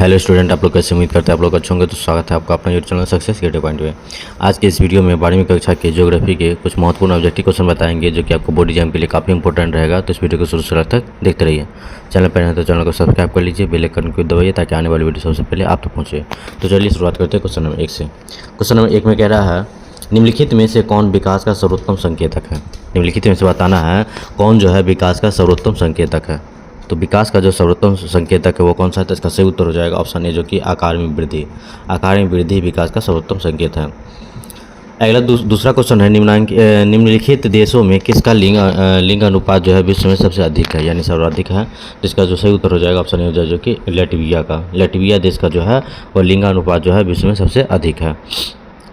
Hello student, आप लोग कैसे उम्मीद करते हैं आप लोग अच्छे होंगे। तो स्वागत है आपका अपना YouTube channel success creative point में। आज के इस वीडियो में 12वीं कक्षा के ज्योग्राफी के कुछ महत्वपूर्ण ऑब्जेक्टिव क्वेश्चन बताएंगे जो कि आपको बोर्ड एग्जाम के लिए काफ़ी इंपॉर्टेंट रहेगा। तो इस वीडियो को शुरू से अंत तक देखते रहिए। चैनल पर हैं तो चैनल को सब्सक्राइब कर लीजिए, बेल आइकन को दबाइए ताकि आने वाली वीडियो सबसे पहले आप तक पहुँचे। तो चलिए शुरुआत करते हैं क्वेश्चन नंबर 1 से। क्वेश्चन नंबर 1 में कह रहा है निम्नलिखित में से कौन विकास का सर्वोत्तम संकेतक है। निम्नलिखित में से बताना है कौन जो है विकास का सर्वोत्तम संकेतक है। तो विकास का जो सर्वोत्तम संकेतक है वो कौन सा है। तो इसका सही उत्तर हो जाएगा ऑप्शन ए जो कि आकार में वृद्धि। आकार में वृद्धि विकास का सर्वोत्तम संकेत है। अगला दूसरा क्वेश्चन है निम्नलिखित देशों में किसका लिंग अनुपात जो है विश्व में सबसे अधिक है यानी सर्वाधिक है। जिसका जो सही उत्तर हो जाएगा ऑप्शन ए हो जाएगा जो कि लेटविया का। लेटविया देश का जो है वह लिंग अनुपात जो है विश्व में सबसे अधिक है।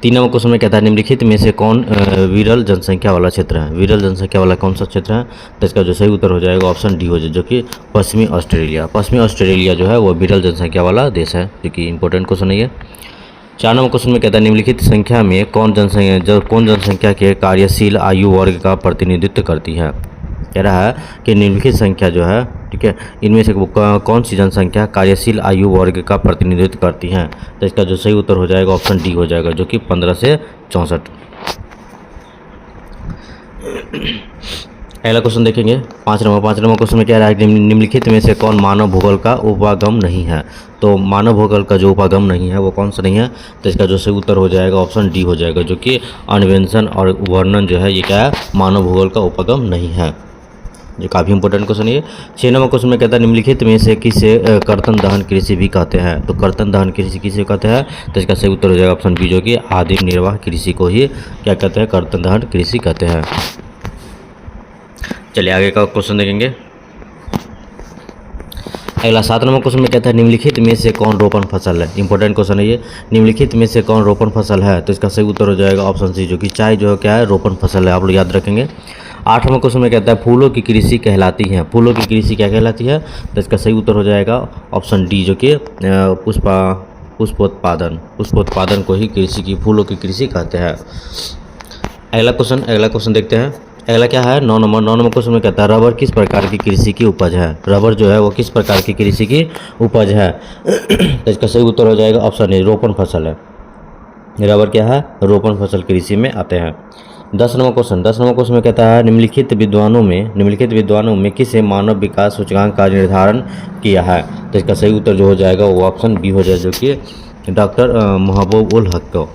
3 नंबर क्वेश्चन में कहता है निम्नलिखित में से कौन विरल जनसंख्या वाला क्षेत्र है। विरल जनसंख्या वाला कौन सा क्षेत्र है। तो इसका जो सही उत्तर हो जाएगा ऑप्शन डी हो जाए जो कि पश्चिमी ऑस्ट्रेलिया। पश्चिमी ऑस्ट्रेलिया जो है वो विरल जनसंख्या वाला देश है, जो कि इंपॉर्टेंट क्वेश्चन है ये। 4 नंबर क्वेश्चन में कहता है निम्नलिखित संख्या में कौन जनसंख्या के कार्यशील आयु वर्ग का प्रतिनिधित्व करती है। कह रहा है कि निम्नलिखित संख्या जो है, ठीक है, इनमें से कौन सी जनसंख्या कार्यशील आयु वर्ग का प्रतिनिधित्व करती है। तो इसका जो सही उत्तर हो जाएगा ऑप्शन डी हो जाएगा जो कि 15 से 64। अगला क्वेश्चन देखेंगे 5 नंबर क्वेश्चन में कह रहा है कि निम्नलिखित में से कौन मानव भूगोल का उपागम नहीं है। तो मानव भूगोल का जो उपागम नहीं है वो कौन सा नहीं है। तो इसका जो सही उत्तर हो जाएगा ऑप्शन डी हो जाएगा जो कि अन्वेषण और वर्णन जो है ये क्या है, मानव भूगोल का उपागम नहीं है, जो काफ़ी इंपॉर्टेंट क्वेश्चन है। 6 नंबर क्वेश्चन में कहता है निम्नलिखित में से किसे कर्तन दहन कृषि भी कहते हैं। तो कर्तन दहन कृषि किसे कहते हैं। तो इसका सही उत्तर हो जाएगा ऑप्शन बी जो कि आदिम निर्वाह कृषि को ही क्या कहते हैं, कर्तन दहन कृषि कहते हैं। चलिए आगे का क्वेश्चन देखेंगे। अगला 7 नंबर क्वेश्चन में कहता है निम्नलिखित में से कौन रोपण फसल है। इंपॉर्टेंट क्वेश्चन है ये। निम्नलिखित में से कौन रोपण फसल है। तो इसका सही उत्तर हो जाएगा ऑप्शन सी जो कि चाय जो है क्या है, रोपण फसल है। आप लोग याद रखेंगे। 8 नंबर क्वेश्चन में कहता है फूलों की कृषि कहलाती है। फूलों की कृषि क्या कहलाती है। तो इसका सही उत्तर हो जाएगा ऑप्शन डी जो कि पुष्पोत्पादन को ही कृषि की फूलों की कृषि कहते हैं। अगला क्वेश्चन देखते हैं। अगला क्या है 9 नंबर क्वेश्चन में कहता है रबर किस प्रकार की कृषि की उपज है। रबर जो है वो किस प्रकार की कृषि की उपज है। तो इसका सही उत्तर हो जाएगा ऑप्शन ए, रोपण फसल है। रबर क्या है, रोपण फसल कृषि में आते हैं। 10 नंबर क्वेश्चन में कहता है निम्नलिखित विद्वानों में किसे मानव विकास सूचकांक का निर्धारण किया है। तो इसका सही उत्तर जो हो जाएगा वो ऑप्शन बी हो जाएगा जो कि डॉक्टर महबूब उल हक को।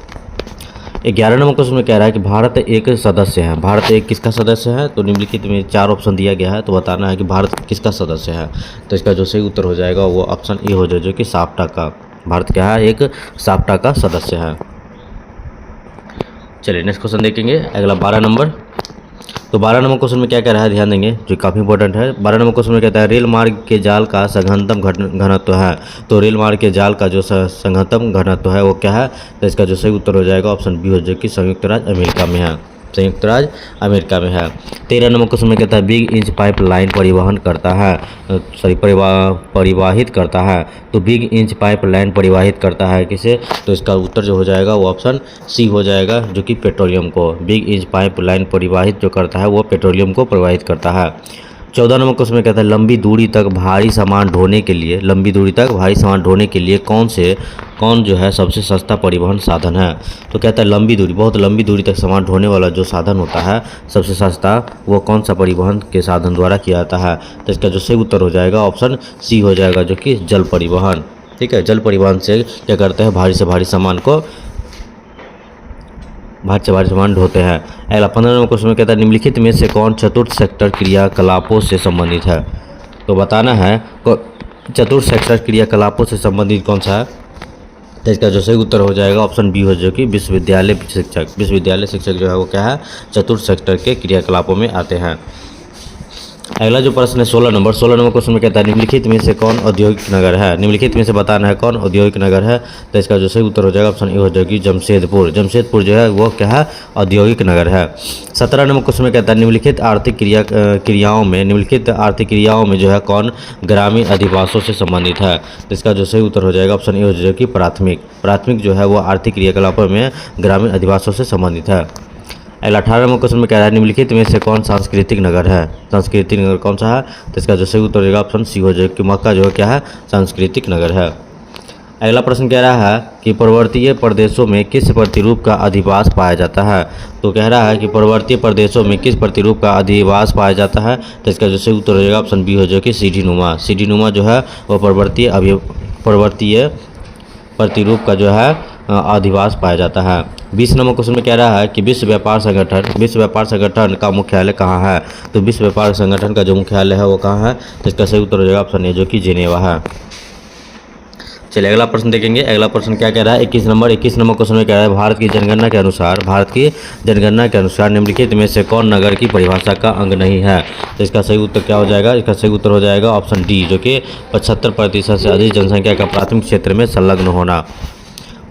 11 नंबर क्वेश्चन में कह रहा है कि भारत एक सदस्य है। भारत एक किसका सदस्य है। तो निम्नलिखित में 4 ऑप्शन दिया गया है, तो बताना है कि भारत किसका सदस्य है। तो इसका जो सही उत्तर हो जाएगा वो ऑप्शन ए हो जाएगा जो कि साप्टा का। भारत क्या है, एक साप्टा का सदस्य है। चलिए नेक्स्ट क्वेश्चन देखेंगे। अगला 12 नंबर। तो 12 नंबर क्वेश्चन में क्या कह रहा है, ध्यान देंगे, जो काफ़ी इंपॉर्टेंट है। 12 नंबर क्वेश्चन में कहता है रेल मार्ग के जाल का सघनतम घनत्व है। तो रेल मार्ग के जाल का जो सघनतम घनत्व है वो क्या है। तो इसका जो सही उत्तर हो जाएगा ऑप्शन बी हो जो कि संयुक्त राज्य अमेरिका में है। 13 नंबर क्वेश्चन में कहता है बिग इंच पाइप लाइन परिवाहित करता है। तो बिग इंच पाइप लाइन परिवाहित करता है किसे। तो इसका उत्तर जो हो जाएगा वो ऑप्शन सी हो जाएगा जो कि पेट्रोलियम को। बिग इंच पाइप लाइन परिवाहित जो करता है वो पेट्रोलियम को प्रवाहित करता है। 14 नंबर क्वेश्चन में कहता है लंबी दूरी तक भारी सामान ढोने के लिए कौन जो है सबसे सस्ता परिवहन साधन है। तो कहता है बहुत लंबी दूरी तक सामान ढोने वाला जो साधन होता है सबसे सस्ता, वो कौन सा परिवहन के साधन द्वारा किया जाता है। तो इसका जो सही उत्तर हो जाएगा ऑप्शन सी हो जाएगा जो कि जल परिवहन। ठीक है, जल परिवहन से क्या करते हैं, भारी से भारी सामान ढोते हैं। अगला 15 नंबर क्वेश्चन में कहता है निम्नलिखित में से कौन चतुर्थ सेक्टर क्रियाकलापों से संबंधित है। तो बताना है चतुर्थ सेक्टर क्रियाकलापों से संबंधित कौन सा है। तो इसका जो सही उत्तर हो जाएगा ऑप्शन बी हो जो कि विश्वविद्यालय शिक्षक जो है वो क्या है, चतुर्थ सेक्टर के क्रियाकलापों में आते हैं। अगला जो प्रश्न है 16 नंबर क्वेश्चन में कहता है निम्नलिखित में से कौन औद्योगिक नगर है। निम्नलिखित में से बताना है कौन औद्योगिक नगर है। तो इसका जो सही उत्तर हो जाएगा ऑप्शन ए हो जाएगी जमशेदपुर जो है वो क्या है, औद्योगिक नगर है। 17 नंबर क्वेश्चन में कहता है निम्नलिखित आर्थिक क्रियाओं में जो है कौन ग्रामीण अधिवासों से संबंधित है। तो इसका जो सही उत्तर हो जाएगा ऑप्शन ए हो जाएगा कि प्राथमिक जो है वो आर्थिक क्रियाकलापों में ग्रामीण अधिवासों से संबंधित है। अगला 18 नंबर क्वेश्चन में कह रहा है निम्नलिखित में से कौन सांस्कृतिक नगर है। सांस्कृतिक नगर कौन सा है। तो इसका जो सही उत्तर होगा ऑप्शन सी हो जाएगा कि मक्का जो है क्या है, सांस्कृतिक नगर है। अगला प्रश्न कह रहा है कि पर्वतीय प्रदेशों में किस प्रतिरूप का अधिवास पाया जाता है। तो कह रहा है कि पर्वतीय प्रदेशों में किस प्रतिरूप का अधिवास पाया जाता है। तो इसका जो सही उत्तर हो जाएगा ऑप्शन बी हो जाएगा कि सीढ़ी नुमा। सीढ़ी नुमा जो है वह पर्वतीय प्रतिरूप का जो है अधिवास पाया जाता है। 20 नंबर क्वेश्चन में कह रहा है कि विश्व व्यापार संगठन का मुख्यालय कहाँ है। तो विश्व व्यापार संगठन का जो मुख्यालय है वो कहाँ है। तो इसका सही उत्तर हो जाएगा ऑप्शन ए जो कि जिनेवा है। चलिए अगला प्रश्न देखेंगे। अगला प्रश्न क्या कह रहा है 21 नंबर क्वेश्चन में कह रहा है भारत की जनगणना के अनुसार निम्नलिखित में से कौन नगर की परिभाषा का अंग नहीं है। तो इसका सही उत्तर क्या हो जाएगा। इसका सही उत्तर हो जाएगा ऑप्शन डी जो कि 75% से अधिक जनसंख्या का प्राथमिक क्षेत्र में संलग्न होना।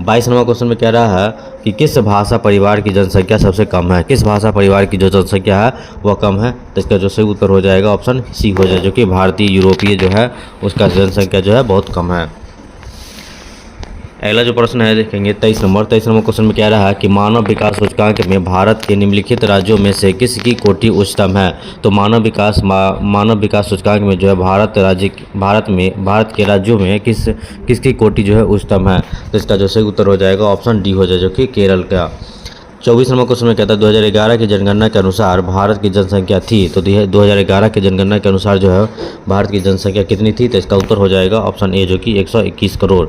22 नंबर क्वेश्चन में कह रहा है कि किस भाषा परिवार की जनसंख्या सबसे कम है। किस भाषा परिवार की जो जनसंख्या है वह कम है। तो इसका जो सही उत्तर हो जाएगा ऑप्शन सी हो जाए जो कि भारतीय यूरोपीय जो है उसका जनसंख्या जो है बहुत कम है। अगला जो प्रश्न है देखेंगे 23 नंबर क्वेश्चन में कह रहा है कि मानव विकास सूचकांक में भारत के निम्नलिखित राज्यों में से किसकी कोटि उच्चतम है। तो मानव विकास सूचकांक में जो है भारत के राज्यों में किसकी कोटि जो है उच्चतम है। तो इसका जो सही उत्तर हो जाएगा ऑप्शन डी हो जाए जो कि केरल का। 24 नंबर क्वेश्चन में कहता है 2011 की जनगणना के अनुसार भारत की जनसंख्या थी। तो 2011 की जनगणना के अनुसार जो है भारत की जनसंख्या कितनी थी। तो इसका उत्तर हो जाएगा ऑप्शन ए जो कि 121 करोड़।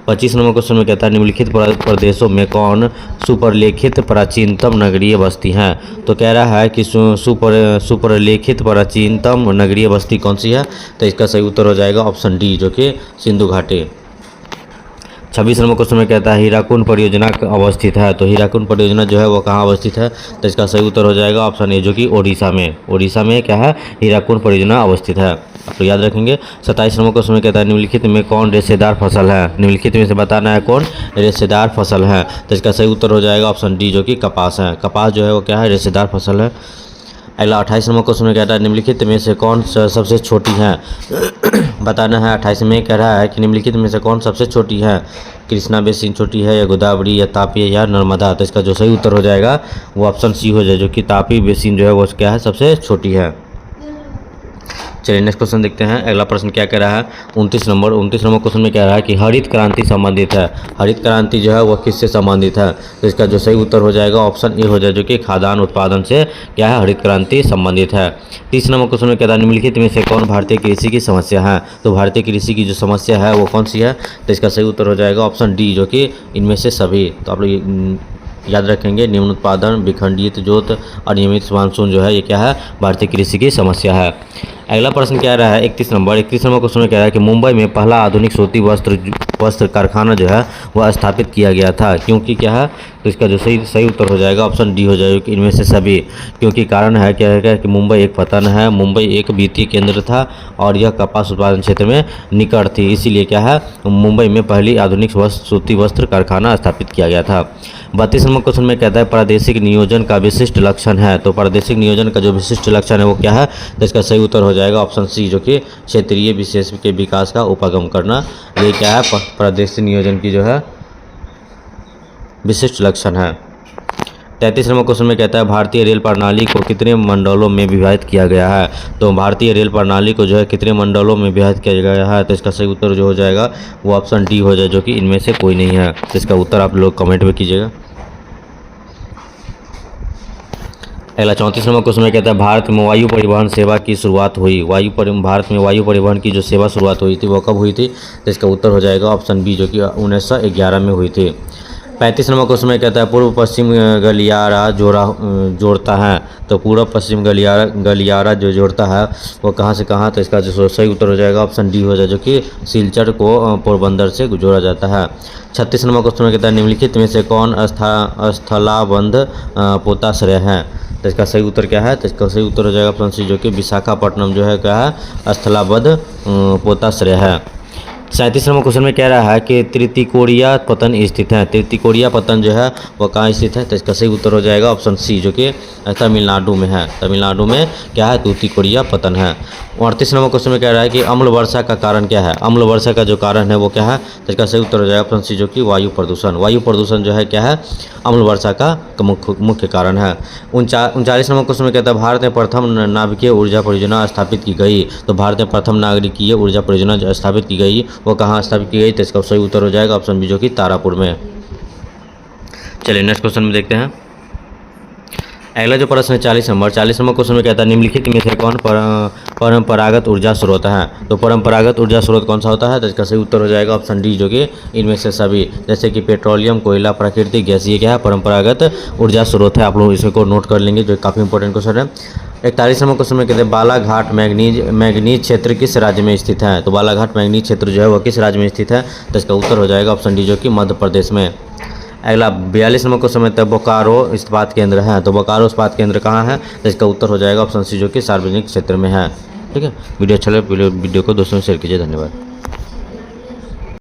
25 नंबर क्वेश्चन में कहता है निम्नलिखित प्रदेशों में कौन सुपरलेखित प्राचीनतम नगरीय बस्ती है। तो कह रहा है कि सुपरलेखित प्राचीनतम नगरीय बस्ती कौन सी है। तो इसका सही उत्तर हो जाएगा ऑप्शन डी जो कि सिंधु घाटी। 26 नंबर क्वेश्चन में कहता है हीराकुंड परियोजना अवस्थित है। तो हीराकुंड परियोजना जो है वो कहाँ अवस्थित है। तो इसका सही उत्तर हो जाएगा ऑप्शन ए जो कि ओडिशा में क्या है हीराकुंड परियोजना अवस्थित है। आप तो याद रखेंगे। 27 नंबर क्वेश्चन में कहता है निम्नलिखित में कौन रेशेदार फसल है। निम्नलिखित में से बताना है कौन रेशेदार फसल है। तो इसका सही उत्तर हो जाएगा ऑप्शन डी जो कि कपास है। कपास जो है वो क्या है रेशेदार फसल है। अगला 28 नंबर क्वेश्चन में कहता है निम्नलिखित में से कौन सबसे छोटी है। बताना है 28 में कह रहा है कि निम्नलिखित में से कौन सबसे छोटी है। कृष्णा बेसिन छोटी है या गोदावरी या तापी या नर्मदा। तो इसका जो सही उत्तर हो जाएगा वो ऑप्शन सी हो जाए जो कि तापी बेसिन जो है वो क्या है सबसे छोटी है। चलिए नेक्स्ट क्वेश्चन देखते हैं। अगला प्रश्न क्या कह रहा है 29 नंबर क्वेश्चन में कह रहा है कि हरित क्रांति संबंधित है। हरित क्रांति जो है वह किससे संबंधित है। तो इसका जो सही उत्तर हो जाएगा ऑप्शन ए हो जाए जो कि खाद्यान्न उत्पादन से क्या है हरित क्रांति संबंधित है। 30 नंबर क्वेश्चन में कहता है निम्नलिखित में से कौन भारतीय कृषि की समस्या है। तो भारतीय कृषि की जो समस्या है वो कौन सी है। तो इसका सही उत्तर हो जाएगा ऑप्शन डी जो कि इनमें से सभी। तो आप लोग याद रखेंगे निम्न उत्पादन विखंडित जोत अनियमित मानसून जो है ये क्या है भारतीय कृषि की समस्या है। अगला प्रश्न क्या रहा है 31 नंबर क्वेश्चन में कह रहा है कि मुंबई में पहला आधुनिक सूती वस्त्र कारखाना जो है वह स्थापित किया गया था क्योंकि क्या है। तो इसका जो सही उत्तर हो जाएगा ऑप्शन डी हो जाएगा कि इनमें से सभी। क्योंकि कारण है क्या है कि मुंबई एक पतन है। मुंबई एक वित्तीय केंद्र था और यह कपास उत्पादन क्षेत्र में निकट थी। इसीलिए क्या है मुंबई में पहली आधुनिक सूती वस्त्र कारखाना स्थापित किया गया था। 32 नंबर क्वेश्चन में कहता है प्रादेशिक नियोजन का विशिष्ट लक्षण है। तो प्रादेशिक नियोजन का जो विशिष्ट लक्षण है वो क्या है। तो इसका सही उत्तर हो जाएगा ऑप्शन सी जो कि क्षेत्रीय विशेष के विकास का उपागम करना। ये क्या है प्रादेशिक नियोजन की जो है विशिष्ट लक्षण है। 33 नंबर क्वेश्चन में कहता है भारतीय रेल प्रणाली को कितने मंडलों में विभाजित किया गया है। तो भारतीय रेल प्रणाली को जो है कितने मंडलों में विभाजित किया गया है। तो इसका सही उत्तर जो हो जाएगा वो ऑप्शन डी हो जाए जो कि इनमें से कोई नहीं है। तो इसका उत्तर आप लोग कमेंट में कीजिएगा। अगला 34 नंबर क्वेश्चन में कहता है भारत में वायु परिवहन सेवा की शुरुआत हुई। भारत में वायु परिवहन की जो सेवा शुरुआत हुई थी वो कब हुई थी। तो इसका उत्तर हो जाएगा ऑप्शन बी जो कि 1911 में हुई थी। 35 नंबर क्वेश्चन में कहता है पूर्व पश्चिम गलियारा जोड़ता है। तो पूर्व पश्चिम गलियारा जो जोड़ता है वो कहाँ से कहाँ। तो इसका जो सही उत्तर हो जाएगा ऑप्शन डी हो जाए जो कि सिलचर को पोरबंदर से जोड़ा जाता है। 36 नंबर क्वेश्चन में कहता है निम्नलिखित में से कौन स्थलाबंध पोताश्रय है। तो इसका सही उत्तर क्या है। तो इसका सही उत्तर हो जाएगा ऑप्शन सी जो कि विशाखापट्टनम जो है क्या है स्थलाबद्ध पोताश्रय है। 37 नंबर क्वेश्चन में कह रहा है कि तृतीकोरिया पतन स्थित है। तृतीकोरिया पतन जो है वो कहाँ स्थित है। तो इसका सही उत्तर हो जाएगा ऑप्शन सी जो कि तमिलनाडु में है। तमिलनाडु में क्या है तृतीकोरिया पतन है। 38 नंबर क्वेश्चन में कह रहा है कि अम्ल वर्षा का कारण क्या है। अम्ल वर्षा का जो कारण है वो क्या है। तो इसका सही उत्तर हो जाएगा ऑप्शन सी जो कि वायु प्रदूषण। वायु प्रदूषण जो है क्या है अम्ल वर्षा का मुख्य कारण है। 39 नंबर क्वेश्चन में कहता है भारत में प्रथम नाभिकीय ऊर्जा परियोजना स्थापित की गई। तो भारत में प्रथम नागरिकीय ऊर्जा परियोजना स्थापित की गई वो कहाँ स्थापित की गई, तो इसका सही उत्तर हो जाएगा ऑप्शन बी जो कि तारापुर में। चलिए नेक्स्ट क्वेश्चन में देखते हैं। अगला जो प्रश्न है 40 नंबर क्वेश्चन में कहता है निम्नलिखित में से कौन परंपरागत ऊर्जा स्रोत है। तो परंपरागत ऊर्जा स्रोत कौन सा होता है, तो इसका सही उत्तर हो जाएगा ऑप्शन डी जो कि इनमें से सभी, जैसे कि पेट्रोलियम, कोयला, प्राकृतिक गैस, ये क्या है परंपरागत ऊर्जा स्रोत है। आप लोग इसको नोट कर लेंगे जो काफ़ी इंपॉर्टेंट क्वेश्चन है। 41 नंबर क्वेश्चन में कहते हैं बालाघाट मैग्नीज क्षेत्र किस राज्य में स्थित है। तो बालाघाट मैग्नीज क्षेत्र जो है वह किस राज्य में स्थित है, तो इसका उत्तर हो जाएगा ऑप्शन डी जो कि मध्य प्रदेश में। अगला 42 नंबर क्वेश्चन में बोकारो इस्पात केंद्र है। तो बोकारो इस्पात केंद्र कहाँ है, तो इसका उत्तर हो जाएगा ऑप्शन सी जो कि सार्वजनिक क्षेत्र में है। ठीक है, वीडियो अच्छा लगे वीडियो को दोस्तों में शेयर कीजिए। धन्यवाद।